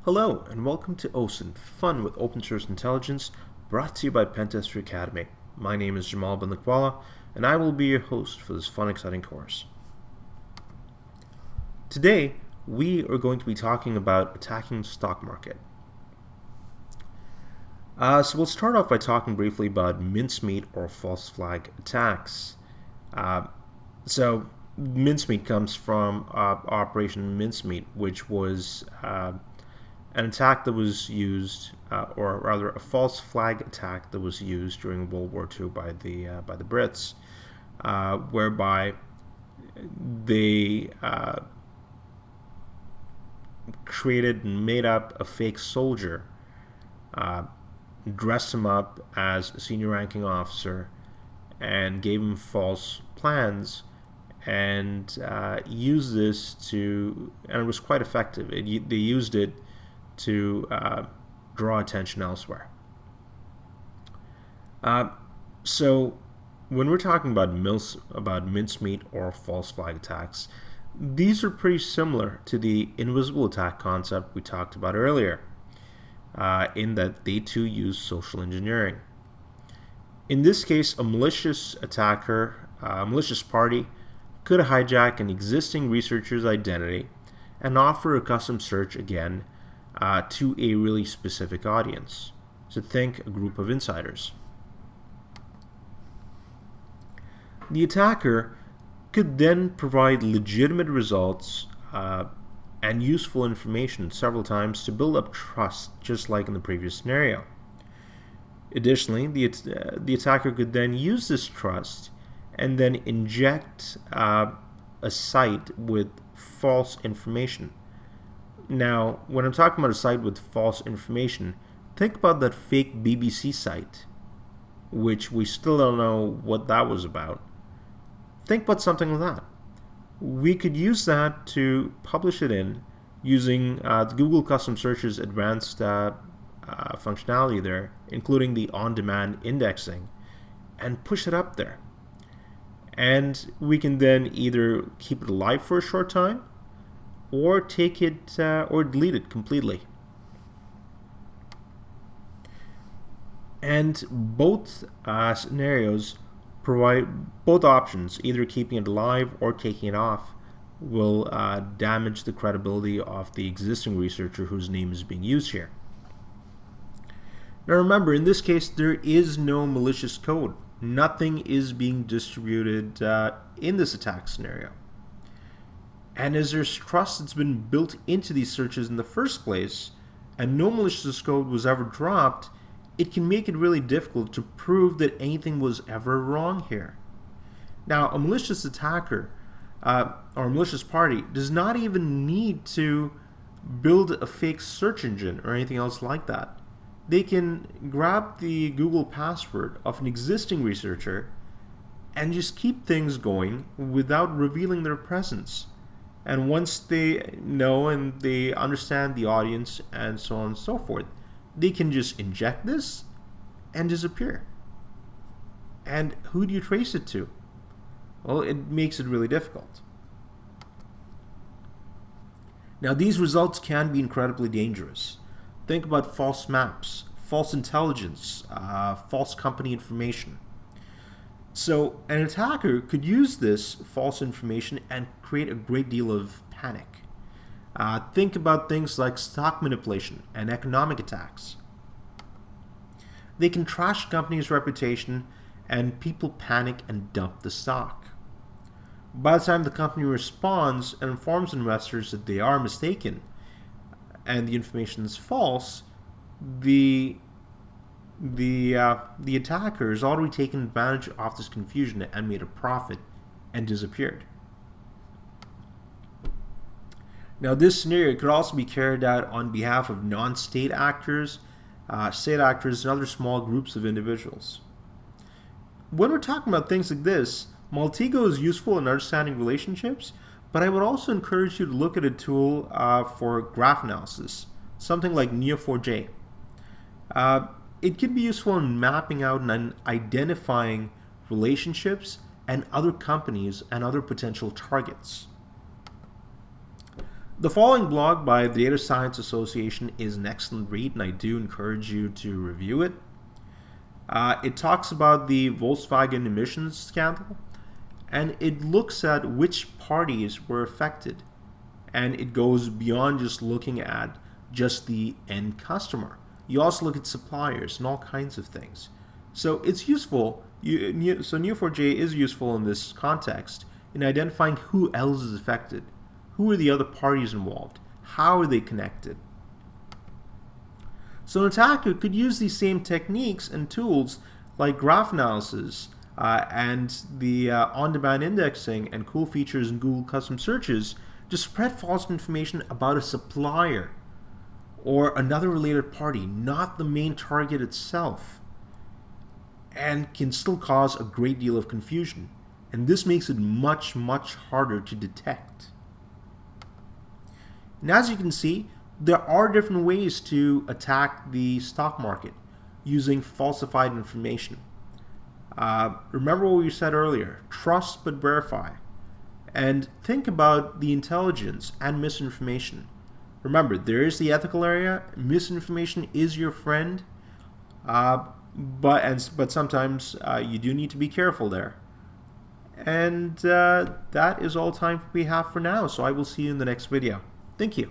Hello, and welcome to OSINT, Fun with Open Source Intelligence, brought to you by Pentester Academy. My name is Jamal Benlakwala, and I will be your host for this fun, exciting course. Today, we are going to be talking about attacking the stock market. So we'll start off by talking briefly about mincemeat or false flag attacks. So mincemeat comes from Operation Mincemeat, which was an attack that was used, or rather a false flag attack that was used during World War II by the Brits, whereby they created and made up a fake soldier, dressed him up as a senior ranking officer, and gave him false plans, and used this to, and it was quite effective. They used it to draw attention elsewhere. So when we're talking about mincemeat or false flag attacks, these are pretty similar to the invisible attack concept we talked about earlier, in that they too use social engineering. In this case, a malicious attacker, a malicious party, could hijack an existing researcher's identity and offer a custom search again to a really specific audience. So think a group of insiders. The attacker could then provide legitimate results and useful information several times to build up trust, just like in the previous scenario. Additionally, the attacker could then use this trust and then inject a site with false information. Now, when I'm talking about a site with false information, think about that fake BBC site, which we still don't know what that was about. Think about something like that. We could use that to publish it in using the Google Custom Search's advanced functionality there, including the on-demand indexing, and push it up there. And we can then either keep it alive for a short time, or take it or delete it completely. And both scenarios provide both options, either keeping it alive or taking it off, will damage the credibility of the existing researcher whose name is being used here. Now remember, in this case, there is no malicious code. Nothing is being distributed in this attack scenario. And as there's trust that's been built into these searches in the first place, and no malicious code was ever dropped, it can make it really difficult to prove that anything was ever wrong here. Now, a malicious attacker or a malicious party does not even need to build a fake search engine or anything else like that. They can grab the Google password of an existing researcher and just keep things going without revealing their presence. And once they know and they understand the audience and so on and so forth, they can just inject this and disappear. And who do you trace it to? Well, it makes it really difficult. Now, these results can be incredibly dangerous. Think about false maps, false intelligence, false company information. So an attacker could use this false information and create a great deal of panic. Think about things like stock manipulation and economic attacks. They can trash a company's reputation and people panic and dump the stock. By the time the company responds and informs investors that they are mistaken and the information is false, the attacker has already taken advantage of this confusion and made a profit and disappeared. Now, this scenario could also be carried out on behalf of non-state actors, state actors, and other small groups of individuals. When we're talking about things like this, Maltego is useful in understanding relationships, but I would also encourage you to look at a tool for graph analysis, something like Neo4j. It can be useful in mapping out and identifying relationships and other companies and other potential targets. The following blog by the Data Science Association is an excellent read, and I do encourage you to review it. It talks about the Volkswagen emissions scandal, and it looks at which parties were affected. And it goes beyond just looking at just the end customer. You also look at suppliers and all kinds of things. So it's useful. So Neo4j is useful in this context in identifying who else is affected. Who are the other parties involved? How are they connected? So an attacker could use these same techniques and tools like graph analysis and the on-demand indexing and cool features in Google custom searches to spread false information about a supplier or another related party, not the main target itself, and can still cause a great deal of confusion. And this makes it much, much harder to detect. And as you can see, there are different ways to attack the stock market using falsified information. Remember what we said earlier, trust but verify. And think about the intelligence and misinformation. Remember, there is the ethical area. Misinformation is your friend, but sometimes you do need to be careful there. And that is all time we have for now, so I will see you in the next video. Thank you.